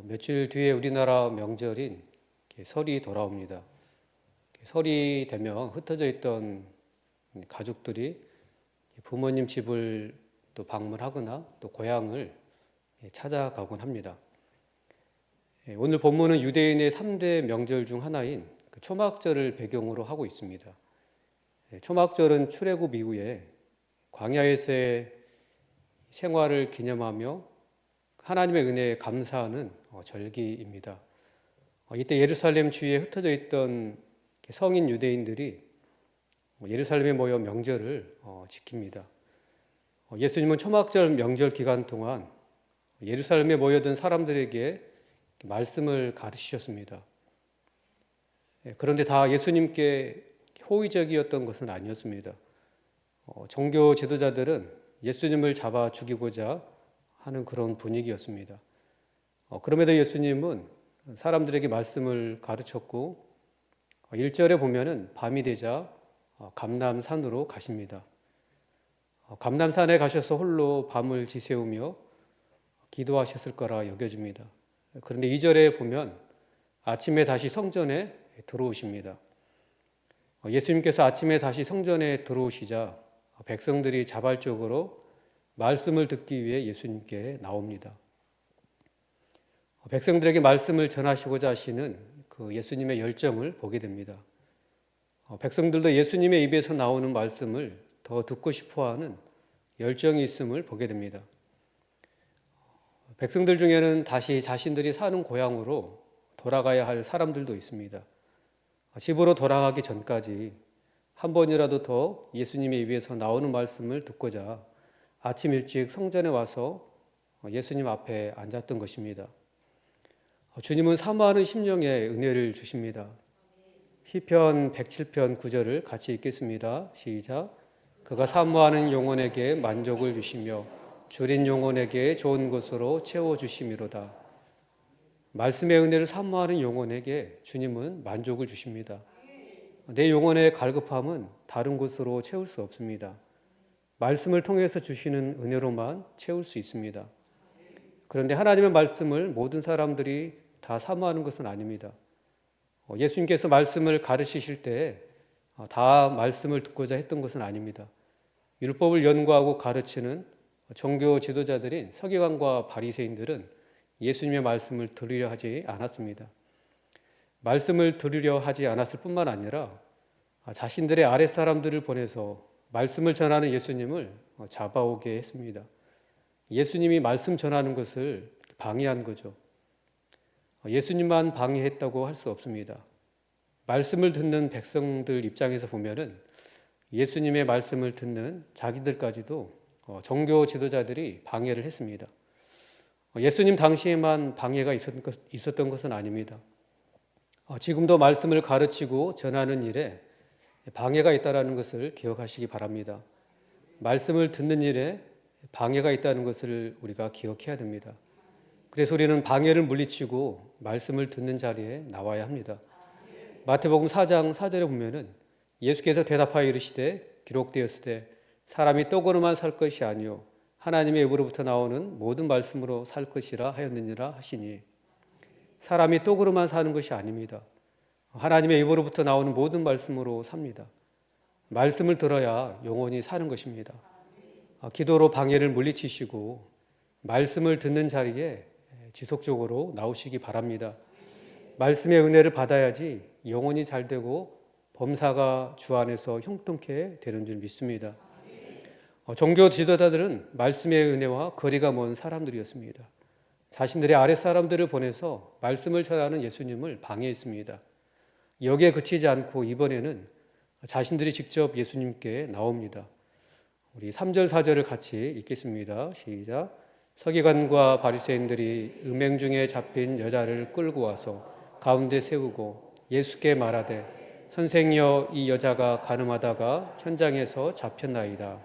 며칠 뒤에 우리나라 명절인 설이 돌아옵니다. 설이 되면 흩어져 있던 가족들이 부모님 집을 또 방문하거나 또 고향을 찾아가곤 합니다. 오늘 본문은 유대인의 3대 명절 중 하나인 초막절을 배경으로 하고 있습니다. 초막절은 출애굽 이후에 광야에서의 생활을 기념하며 하나님의 은혜에 감사하는 절기입니다. 이때 예루살렘 주위에 흩어져 있던 성인 유대인들이 예루살렘에 모여 명절을 지킵니다. 예수님은 초막절 명절 기간 동안 예루살렘에 모여든 사람들에게 말씀을 가르치셨습니다. 그런데 다 예수님께 호의적이었던 것은 아니었습니다. 종교 지도자들은 예수님을 잡아 죽이고자 하는 그런 분위기였습니다. 그럼에도 예수님은 사람들에게 말씀을 가르쳤고 1절에 보면은 밤이 되자 감람산으로 가십니다. 감람산에 가셔서 홀로 밤을 지새우며 기도하셨을 거라 여겨집니다. 그런데 2절에 보면 아침에 다시 성전에 들어오십니다. 예수님께서 아침에 다시 성전에 들어오시자 백성들이 자발적으로 말씀을 듣기 위해 예수님께 나옵니다. 백성들에게 말씀을 전하시고자 하시는 그 예수님의 열정을 보게 됩니다. 백성들도 예수님의 입에서 나오는 말씀을 더 듣고 싶어하는 열정이 있음을 보게 됩니다. 백성들 중에는 다시 자신들이 사는 고향으로 돌아가야 할 사람들도 있습니다. 집으로 돌아가기 전까지 한 번이라도 더 예수님의 입에서 나오는 말씀을 듣고자 아침 일찍 성전에 와서 예수님 앞에 앉았던 것입니다. 주님은 사모하는 심령에 은혜를 주십니다. 시편 107편 9절을 같이 읽겠습니다. 시작. 그가 사모하는 영혼에게 만족을 주시며 줄인 영혼에게 좋은 것으로 채워주심이로다. 말씀의 은혜를 사모하는 영혼에게 주님은 만족을 주십니다. 내 영혼의 갈급함은 다른 곳으로 채울 수 없습니다. 말씀을 통해서 주시는 은혜로만 채울 수 있습니다. 그런데 하나님의 말씀을 모든 사람들이 다 사모하는 것은 아닙니다. 예수님께서 말씀을 가르치실 때 다 말씀을 듣고자 했던 것은 아닙니다. 율법을 연구하고 가르치는 종교 지도자들인 서기관과 바리새인들은 예수님의 말씀을 들으려 하지 않았습니다. 말씀을 들으려 하지 않았을 뿐만 아니라 자신들의 아랫사람들을 보내서 말씀을 전하는 예수님을 잡아오게 했습니다. 예수님이 말씀 전하는 것을 방해한 거죠. 예수님만 방해했다고 할 수 없습니다. 말씀을 듣는 백성들 입장에서 보면은 예수님의 말씀을 듣는 자기들까지도 종교 지도자들이 방해를 했습니다. 예수님 당시에만 방해가 있었던 것은 아닙니다. 지금도 말씀을 가르치고 전하는 일에 방해가 있다는 것을 기억하시기 바랍니다. 말씀을 듣는 일에 방해가 있다는 것을 우리가 기억해야 됩니다. 그래서 우리는 방해를 물리치고 말씀을 듣는 자리에 나와야 합니다. 마태복음 4장 4절에 보면은 예수께서 대답하여 이르시되 기록되었으되 사람이 떡으로만 살 것이 아니요 하나님의 입으로부터 나오는 모든 말씀으로 살 것이라 하였느니라 하시니, 사람이 떡으로만 사는 것이 아닙니다. 하나님의 입으로부터 나오는 모든 말씀으로 삽니다. 말씀을 들어야 영원히 사는 것입니다. 기도로 방해를 물리치시고 말씀을 듣는 자리에 지속적으로 나오시기 바랍니다. 말씀의 은혜를 받아야지 영혼이 잘되고 범사가 주 안에서 형통케 되는 줄 믿습니다. 종교 지도자들은 말씀의 은혜와 거리가 먼 사람들이었습니다. 자신들의 아랫사람들을 보내서 말씀을 전하는 예수님을 방해했습니다. 여기에 그치지 않고 이번에는 자신들이 직접 예수님께 나옵니다. 우리 3절 4절을 같이 읽겠습니다. 시작. 서기관과 바리새인들이 음행 중에 잡힌 여자를 끌고 와서 가운데 세우고 예수께 말하되 선생이여 이 여자가 간음하다가 현장에서 잡혔나이다.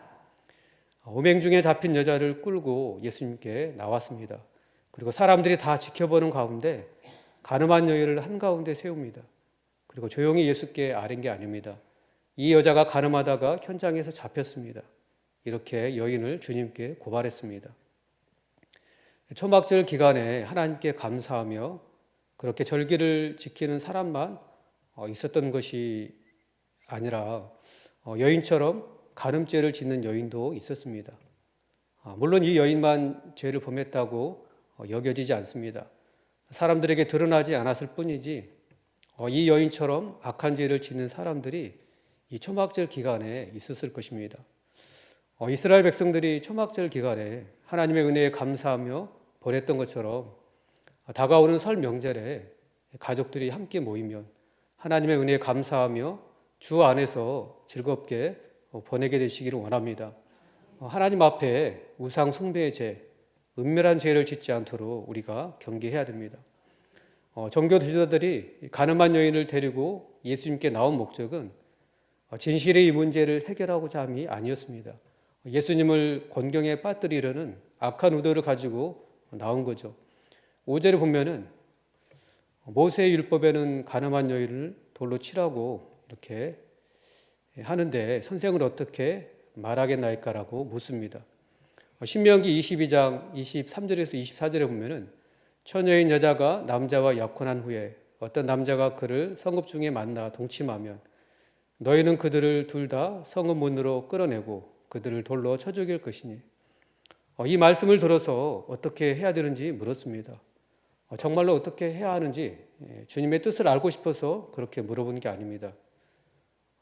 음행 중에 잡힌 여자를 끌고 예수님께 나왔습니다. 그리고 사람들이 다 지켜보는 가운데 간음한 여인을 한가운데 세웁니다. 그리고 조용히 예수께 아뢰는 게 아닙니다. 이 여자가 간음하다가 현장에서 잡혔습니다. 이렇게 여인을 주님께 고발했습니다. 초막절 기간에 하나님께 감사하며 그렇게 절기를 지키는 사람만 있었던 것이 아니라 여인처럼 간음죄를 짓는 여인도 있었습니다. 물론 이 여인만 죄를 범했다고 여겨지지 않습니다. 사람들에게 드러나지 않았을 뿐이지 이 여인처럼 악한 죄를 짓는 사람들이 이 초막절 기간에 있었을 것입니다. 이스라엘 백성들이 초막절 기간에 하나님의 은혜에 감사하며 보냈던 것처럼 다가오는 설 명절에 가족들이 함께 모이면 하나님의 은혜에 감사하며 주 안에서 즐겁게 보내게 되시기를 원합니다. 하나님 앞에 우상 숭배의 죄, 은밀한 죄를 짓지 않도록 우리가 경계해야 됩니다. 종교 지도자들이 가늠한 여인을 데리고 예수님께 나온 목적은 진실의 이 문제를 해결하고자 함이 아니었습니다. 예수님을 곤경에 빠뜨리려는 악한 의도를 가지고 나온 거죠. 5절에 보면은 모세의 율법에는 가늠한 여인을 돌로 치라고 이렇게 하는데 선생을 어떻게 말하겠나이까라고 묻습니다. 신명기 22장 23절에서 24절에 보면은 처녀인 여자가 남자와 약혼한 후에 어떤 남자가 그를 성읍 중에 만나 동침하면 너희는 그들을 둘 다 성읍 문으로 끌어내고 그들을 돌로 쳐 죽일 것이니 이 말씀을 들어서 어떻게 해야 되는지 물었습니다. 정말로 어떻게 해야 하는지 주님의 뜻을 알고 싶어서 그렇게 물어본 게 아닙니다.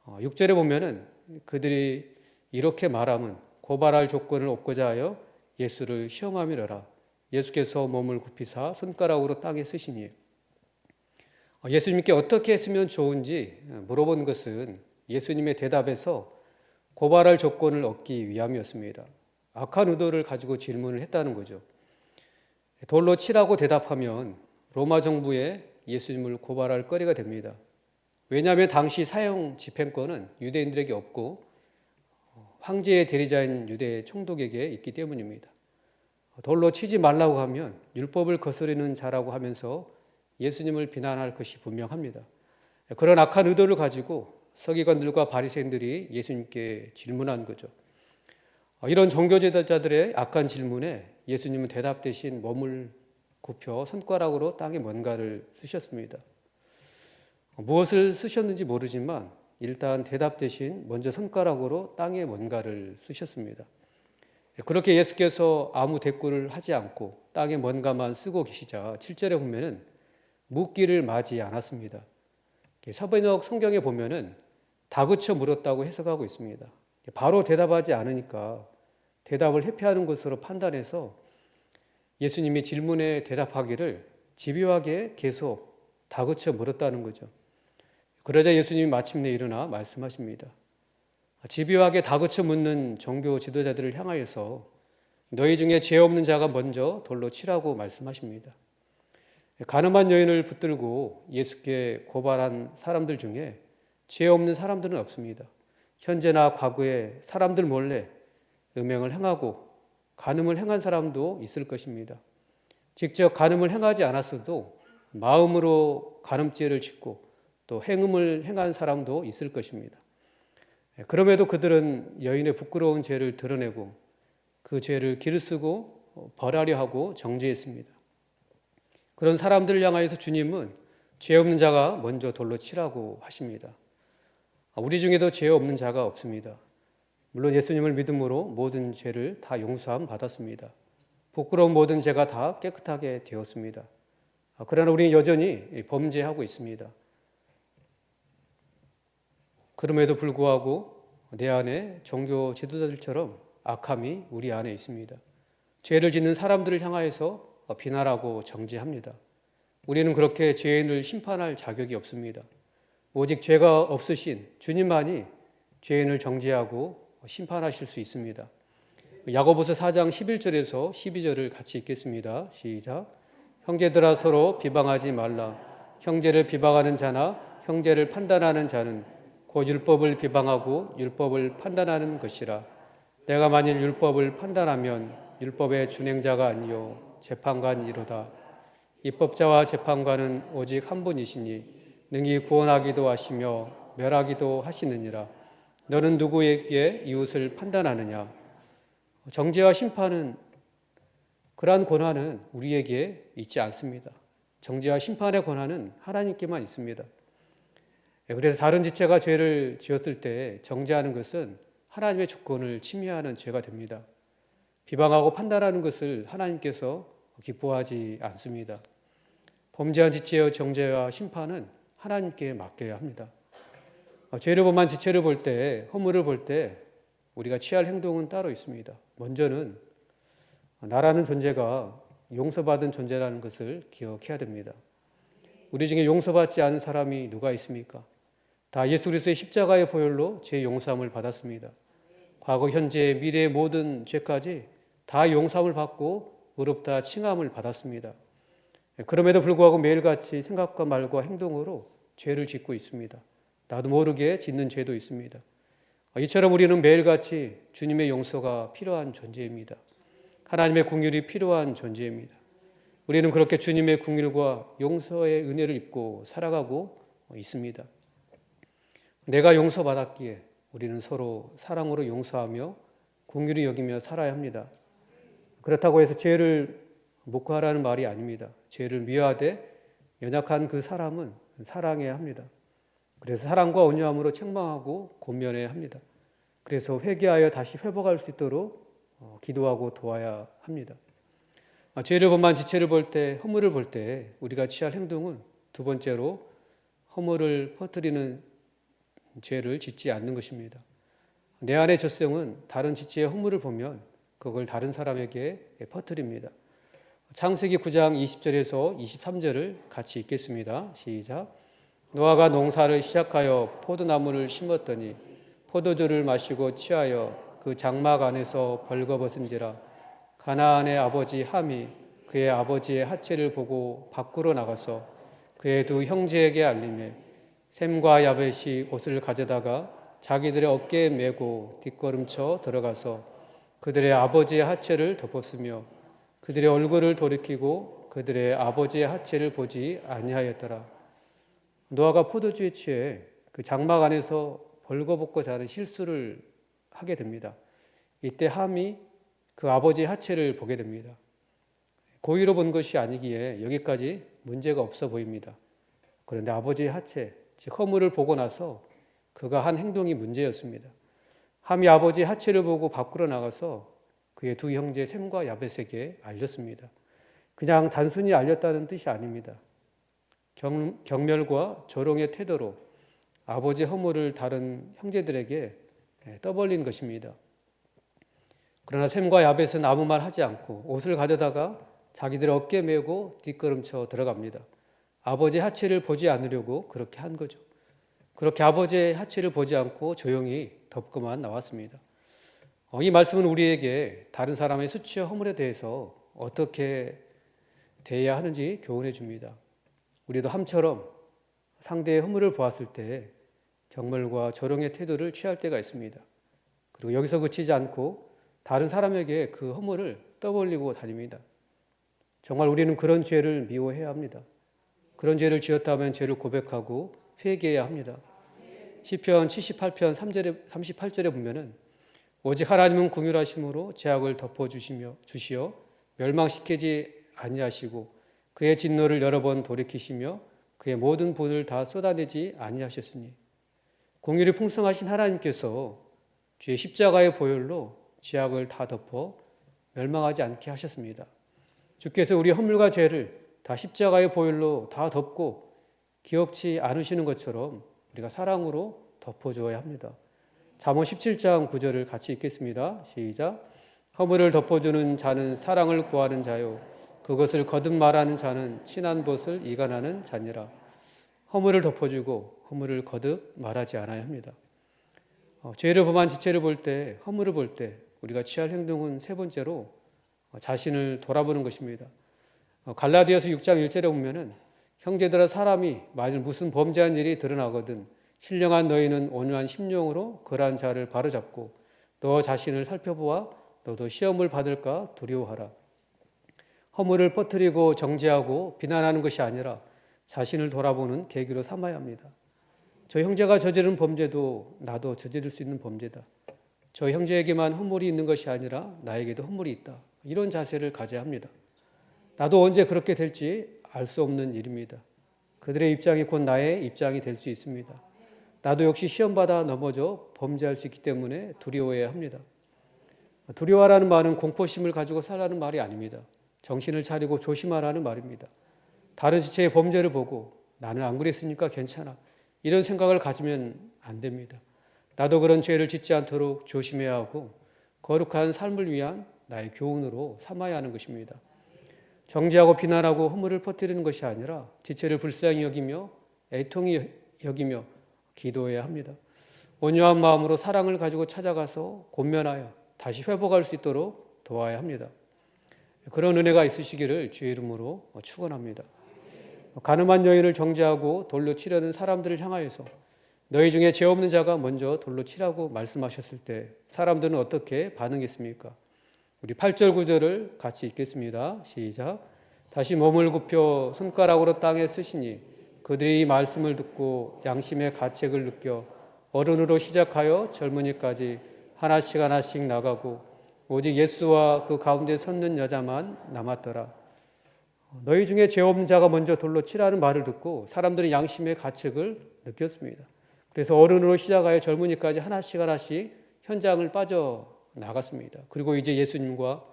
6절에 보면은 그들이 이렇게 말하면 고발할 조건을 얻고자 하여 예수를 시험함이러라. 예수께서 몸을 굽히사 손가락으로 땅에 쓰시니 예수님께 어떻게 했으면 좋은지 물어본 것은 예수님의 대답에서 고발할 조건을 얻기 위함이었습니다. 악한 의도를 가지고 질문을 했다는 거죠. 돌로 치라고 대답하면 로마 정부에 예수님을 고발할 거리가 됩니다. 왜냐하면 당시 사형 집행권은 유대인들에게 없고 황제의 대리자인 유대 총독에게 있기 때문입니다. 돌로 치지 말라고 하면 율법을 거스르는 자라고 하면서 예수님을 비난할 것이 분명합니다. 그런 악한 의도를 가지고 서기관들과 바리새인들이 예수님께 질문한 거죠. 이런 종교 지도자들의 악한 질문에 예수님은 대답 대신 몸을 굽혀 손가락으로 땅에 뭔가를 쓰셨습니다. 무엇을 쓰셨는지 모르지만 일단 대답 대신 먼저 손가락으로 땅에 뭔가를 쓰셨습니다. 그렇게 예수께서 아무 대꾸를 하지 않고 땅에 뭔가만 쓰고 계시자 7절에 보면은 묻기를 마지 않았습니다. 서번역 성경에 보면은 다그쳐 물었다고 해석하고 있습니다. 바로 대답하지 않으니까 대답을 회피하는 것으로 판단해서 예수님이 질문에 대답하기를 집요하게 계속 다그쳐 물었다는 거죠. 그러자 예수님이 마침내 일어나 말씀하십니다. 집요하게 다그쳐 묻는 종교 지도자들을 향하여서 너희 중에 죄 없는 자가 먼저 돌로 치라고 말씀하십니다. 가늠한 여인을 붙들고 예수께 고발한 사람들 중에 죄 없는 사람들은 없습니다. 현재나 과거에 사람들 몰래 음행을 행하고 간음을 행한 사람도 있을 것입니다. 직접 간음을 행하지 않았어도 마음으로 간음죄를 짓고 또 행음을 행한 사람도 있을 것입니다. 그럼에도 그들은 여인의 부끄러운 죄를 드러내고 그 죄를 길쓰고 벌하려 하고 정죄했습니다. 그런 사람들을 향하여서 주님은 죄 없는 자가 먼저 돌로 치라고 하십니다. 우리 중에도 죄 없는 자가 없습니다. 물론 예수님을 믿음으로 모든 죄를 다 용서함 받았습니다. 부끄러운 모든 죄가 다 깨끗하게 되었습니다. 그러나 우리는 여전히 범죄하고 있습니다. 그럼에도 불구하고 내 안에 종교 지도자들처럼 악함이 우리 안에 있습니다. 죄를 짓는 사람들을 향하여서 비난하고 정죄합니다. 우리는 그렇게 죄인을 심판할 자격이 없습니다. 오직 죄가 없으신 주님만이 죄인을 정죄하고 심판하실 수 있습니다. 야고보서 4장 11절에서 12절을 같이 읽겠습니다. 시작. 형제들아 서로 비방하지 말라. 형제를 비방하는 자나 형제를 판단하는 자는 곧 율법을 비방하고 율법을 판단하는 것이라. 내가 만일 율법을 판단하면 율법의 준행자가 아니요 재판관이로다. 입법자와 재판관은 오직 한 분이시니 능히 구원하기도 하시며 멸하기도 하시느니라. 너는 누구에게 이웃을 판단하느냐? 정죄와 심판은 그러한 권한은 우리에게 있지 않습니다. 정죄와 심판의 권한은 하나님께만 있습니다. 그래서 다른 지체가 죄를 지었을 때 정죄하는 것은 하나님의 주권을 침해하는 죄가 됩니다. 비방하고 판단하는 것을 하나님께서 기뻐하지 않습니다. 범죄한 지체의 정죄와 심판은 하나님께 맡겨야 합니다. 죄를 범한 지체를 볼 때, 허물을 볼 때 우리가 취할 행동은 따로 있습니다. 먼저는 나라는 존재가 용서받은 존재라는 것을 기억해야 됩니다. 우리 중에 용서받지 않은 사람이 누가 있습니까? 다 예수 그리스도의 십자가의 보혈로 죄 용서함을 받았습니다. 과거, 현재, 미래의 모든 죄까지 다 용서함을 받고 의롭다 칭함을 받았습니다. 그럼에도 불구하고 매일같이 생각과 말과 행동으로 죄를 짓고 있습니다. 나도 모르게 짓는 죄도 있습니다. 이처럼 우리는 매일같이 주님의 용서가 필요한 존재입니다. 하나님의 긍휼이 필요한 존재입니다. 우리는 그렇게 주님의 긍휼과 용서의 은혜를 입고 살아가고 있습니다. 내가 용서받았기에 우리는 서로 사랑으로 용서하며 긍휼히 여기며 살아야 합니다. 그렇다고 해서 죄를 묵과하라는 말이 아닙니다. 죄를 미워하되 연약한 그 사람은 사랑해야 합니다. 그래서 사랑과 온유함으로 책망하고 권면해야 합니다. 그래서 회개하여 다시 회복할 수 있도록 기도하고 도와야 합니다. 죄를 범한 지체를 볼 때, 허물을 볼 때 우리가 취할 행동은 두 번째로 허물을 퍼뜨리는 죄를 짓지 않는 것입니다. 내 안의 죄성은 다른 지체의 허물을 보면 그걸 다른 사람에게 퍼뜨립니다. 창세기 9장 20절에서 23절을 같이 읽겠습니다. 시작. 노아가 농사를 시작하여 포도나무를 심었더니 포도주를 마시고 취하여 그 장막 안에서 벌거벗은지라. 가나안의 아버지 함이 그의 아버지의 하체를 보고 밖으로 나가서 그의 두 형제에게 알리매 셈과 야벳이 옷을 가져다가 자기들의 어깨에 메고 뒷걸음쳐 들어가서 그들의 아버지의 하체를 덮었으며 그들의 얼굴을 돌이키고 그들의 아버지의 하체를 보지 아니하였더라. 노아가 포도주에 취해 그 장막 안에서 벌거벗고 자는 실수를 하게 됩니다. 이때 함이 그 아버지의 하체를 보게 됩니다. 고의로 본 것이 아니기에 여기까지 문제가 없어 보입니다. 그런데 아버지의 하체, 즉 허물을 보고 나서 그가 한 행동이 문제였습니다. 함이 아버지의 하체를 보고 밖으로 나가서 그의 두 형제 셈과 야벳에게 알렸습니다. 그냥 단순히 알렸다는 뜻이 아닙니다. 경멸과 조롱의 태도로 아버지의 허물을 다른 형제들에게 떠벌린 것입니다. 그러나 셈과 야벳은 아무 말 하지 않고 옷을 가져다가 자기들 어깨에 메고 뒷걸음쳐 들어갑니다. 아버지의 하체를 보지 않으려고 그렇게 한 거죠. 그렇게 아버지의 하체를 보지 않고 조용히 덮고만 나왔습니다. 이 말씀은 우리에게 다른 사람의 수치와 허물에 대해서 어떻게 대해야 하는지 교훈해 줍니다. 우리도 함처럼 상대의 허물을 보았을 때 경멸과 조롱의 태도를 취할 때가 있습니다. 그리고 여기서 그치지 않고 다른 사람에게 그 허물을 떠벌리고 다닙니다. 정말 우리는 그런 죄를 미워해야 합니다. 그런 죄를 지었다면 죄를 고백하고 회개해야 합니다. 시편 78편 38절에 보면은 오직 하나님은 긍휼하심으로 죄악을 덮어주시어 멸망시키지 아니하시고 그의 진노를 여러 번 돌이키시며 그의 모든 분을 다 쏟아내지 아니하셨으니 긍휼이 풍성하신 하나님께서 주의 십자가의 보혈로 죄악을 다 덮어 멸망하지 않게 하셨습니다. 주께서 우리 허물과 죄를 다 십자가의 보혈로 다 덮고 기억지 않으시는 것처럼 우리가 사랑으로 덮어주어야 합니다. 잠언 17장 9절을 같이 읽겠습니다. 시작. 허물을 덮어주는 자는 사랑을 구하는 자요 그것을 거듭 말하는 자는 친한 벗을 이간하는 자니라. 허물을 덮어주고 허물을 거듭 말하지 않아야 합니다. 죄를 범한 지체를 볼 때, 허물을 볼 때 우리가 취할 행동은 세 번째로 자신을 돌아보는 것입니다. 갈라디아서 6장 1절에 보면은 형제들아 사람이 만일 무슨 범죄한 일이 드러나거든 신령한 너희는 온유한 심령으로 그러한 자를 바로잡고 너 자신을 살펴보아 너도 시험을 받을까 두려워하라. 허물을 퍼뜨리고 정죄하고 비난하는 것이 아니라 자신을 돌아보는 계기로 삼아야 합니다. 저 형제가 저지른 범죄도 나도 저지를 수 있는 범죄다. 저 형제에게만 허물이 있는 것이 아니라 나에게도 허물이 있다. 이런 자세를 가져야 합니다. 나도 언제 그렇게 될지 알 수 없는 일입니다. 그들의 입장이 곧 나의 입장이 될 수 있습니다. 나도 역시 시험받아 넘어져 범죄할 수 있기 때문에 두려워해야 합니다. 두려워하라는 말은 공포심을 가지고 살라는 말이 아닙니다. 정신을 차리고 조심하라는 말입니다. 다른 지체의 범죄를 보고 나는 안 그랬으니까 괜찮아, 이런 생각을 가지면 안 됩니다. 나도 그런 죄를 짓지 않도록 조심해야 하고 거룩한 삶을 위한 나의 교훈으로 삼아야 하는 것입니다. 정죄하고 비난하고 허물을 퍼뜨리는 것이 아니라 지체를 불쌍히 여기며 애통히 여기며 기도해야 합니다. 온유한 마음으로 사랑을 가지고 찾아가서 권면하여 다시 회복할 수 있도록 도와야 합니다. 그런 은혜가 있으시기를 주의 이름으로 축원합니다. 가늠한 여인을 정죄하고 돌로 치려는 사람들을 향하여서 너희 중에 죄 없는 자가 먼저 돌로 치라고 말씀하셨을 때 사람들은 어떻게 반응했습니까? 우리 8절 9절을 같이 읽겠습니다. 시작. 다시 몸을 굽혀 손가락으로 땅에 쓰시니 그들이 이 말씀을 듣고 양심의 가책을 느껴 어른으로 시작하여 젊은이까지 하나씩 하나씩 나가고 오직 예수와 그 가운데 섰는 여자만 남았더라. 너희 중에 죄 없는 자가 먼저 돌로 치라는 말을 듣고 사람들은 양심의 가책을 느꼈습니다. 그래서 어른으로 시작하여 젊은이까지 하나씩 하나씩 현장을 빠져나갔습니다. 그리고 이제 예수님과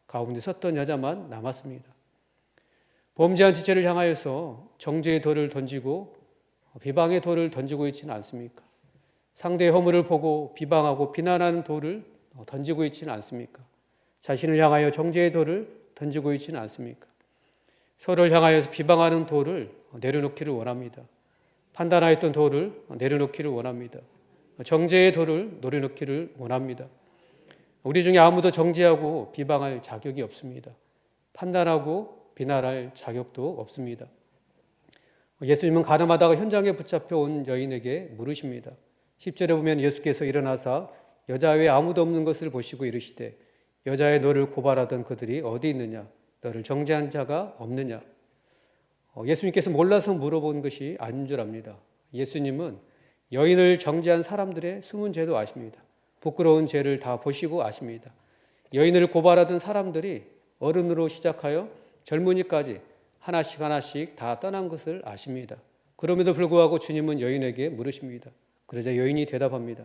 가운데 섰던 여자만 남았습니다. 범죄한 지체를 향하여서 정죄의 돌을 던지고 비방의 돌을 던지고 있지는 않습니까? 상대의 허물을 보고 비방하고 비난하는 돌을 던지고 있지는 않습니까? 자신을 향하여 정죄의 돌을 던지고 있지는 않습니까? 서로를 향하여서 비방하는 돌을 내려놓기를 원합니다. 판단하였던 돌을 내려놓기를 원합니다. 정죄의 돌을 내려놓기를 원합니다. 우리 중에 아무도 정죄하고 비방할 자격이 없습니다. 판단하고 비난할 자격도 없습니다. 예수님은 가늠하다가 현장에 붙잡혀 온 여인에게 물으십니다. 10절에 보면 예수께서 일어나사 여자 외에 아무도 없는 것을 보시고 이르시되 여자의 너를 고발하던 그들이 어디 있느냐? 너를 정죄한 자가 없느냐? 예수님께서 몰라서 물어본 것이 아닌 줄 압니다. 예수님은 여인을 정죄한 사람들의 숨은 죄도 아십니다. 부끄러운 죄를 다 보시고 아십니다. 여인을 고발하던 사람들이 어른으로 시작하여 젊은이까지 하나씩 하나씩 다 떠난 것을 아십니다. 그럼에도 불구하고 주님은 여인에게 물으십니다. 그러자 여인이 대답합니다.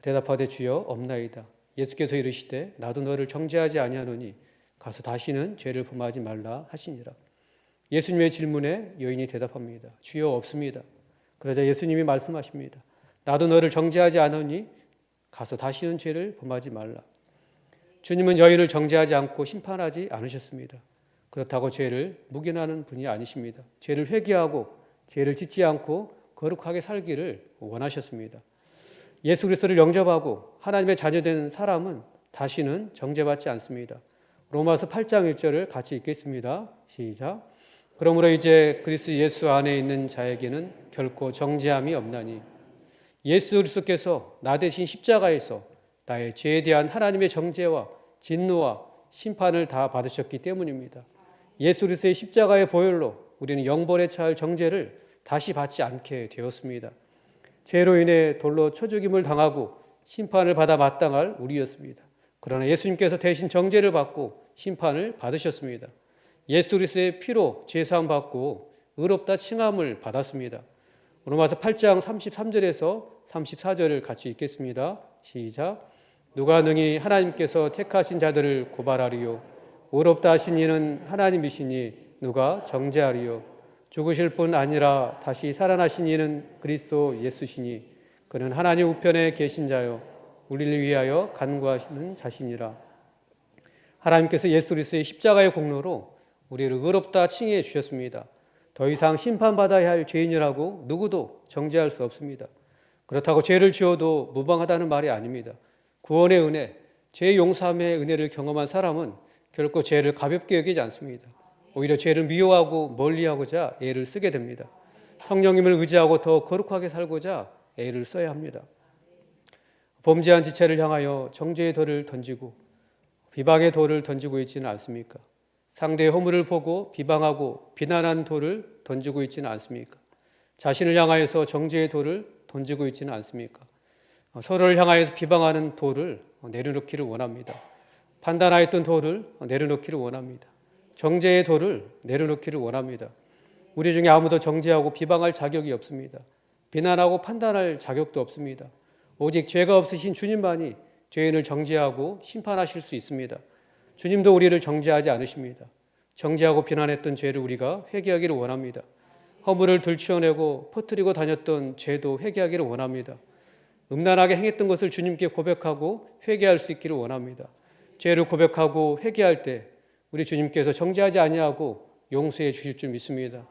대답하되 주여 없나이다. 예수께서 이르시되 나도 너를 정죄하지 아니하노니 가서 다시는 죄를 범하지 말라 하시니라. 예수님의 질문에 여인이 대답합니다. 주여 없습니다. 그러자 예수님이 말씀하십니다. 나도 너를 정죄하지 않으니 가서 다시는 죄를 범하지 말라. 주님은 여인을 정죄하지 않고 심판하지 않으셨습니다. 그렇다고 죄를 묵인하는 분이 아니십니다. 죄를 회개하고 죄를 짓지 않고 거룩하게 살기를 원하셨습니다. 예수 그리스도를 영접하고 하나님의 자녀된 사람은 다시는 정죄받지 않습니다. 로마서 8장 1절을 같이 읽겠습니다. 시작. 그러므로 이제 그리스도 예수 안에 있는 자에게는 결코 정죄함이 없나니 예수 그리스도께서 나 대신 십자가에서 나의 죄에 대한 하나님의 정죄와 진노와 심판을 다 받으셨기 때문입니다. 예수 그리스도의 십자가의 보혈로 우리는 영벌에 처할 정죄를 다시 받지 않게 되었습니다. 죄로 인해 돌로 쳐 죽임을 당하고 심판을 받아 마땅할 우리였습니다. 그러나 예수님께서 대신 정죄를 받고 심판을 받으셨습니다. 예수 그리스도의 피로 죄사함 받고 의롭다 칭함을 받았습니다. 로마서 8장 33절에서 34절을 같이 읽겠습니다. 시작. 누가 능히 하나님께서 택하신 자들을 고발하리요? 의롭다 하신 이는 하나님이시니 누가 정죄하리요? 죽으실 뿐 아니라 다시 살아나신 이는 그리스도 예수시니 그는 하나님 우편에 계신 자요 우리를 위하여 간구하시는 자시니라. 하나님께서 예수 그리스도의 십자가의 공로로 우리를 의롭다 칭해 주셨습니다. 더 이상 심판받아야 할 죄인이라고 누구도 정죄할 수 없습니다. 그렇다고 죄를 지어도 무방하다는 말이 아닙니다. 구원의 은혜, 죄 용서함의 은혜를 경험한 사람은 결코 죄를 가볍게 여기지 않습니다. 오히려 죄를 미워하고 멀리하고자 애를 쓰게 됩니다. 성령님을 의지하고 더 거룩하게 살고자 애를 써야 합니다. 범죄한 지체를 향하여 정죄의 돌을 던지고 비방의 돌을 던지고 있지는 않습니까? 상대의 허물을 보고 비방하고 비난하는 돌을 던지고 있지는 않습니까? 자신을 향하여서 정죄의 돌을 던지고 있지는 않습니까? 서로를 향하여서 비방하는 돌을 내려놓기를 원합니다. 판단하였던 도를 내려놓기를 원합니다. 정죄의 도를 내려놓기를 원합니다. 우리 중에 아무도 정죄하고 비방할 자격이 없습니다. 비난하고 판단할 자격도 없습니다. 오직 죄가 없으신 주님만이 죄인을 정죄하고 심판하실 수 있습니다. 주님도 우리를 정죄하지 않으십니다. 정죄하고 비난했던 죄를 우리가 회개하기를 원합니다. 허물을 들추어내고 퍼뜨리고 다녔던 죄도 회개하기를 원합니다. 음란하게 행했던 것을 주님께 고백하고 회개할 수 있기를 원합니다. 죄를 고백하고 회개할 때 우리 주님께서 정죄하지 아니하고 용서해 주실 줄 믿습니다.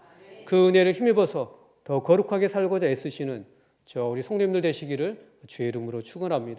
그 은혜를 힘입어서 더 거룩하게 살고자 애쓰시는 우리 성도님들 되시기를 주의 이름으로 축원합니다.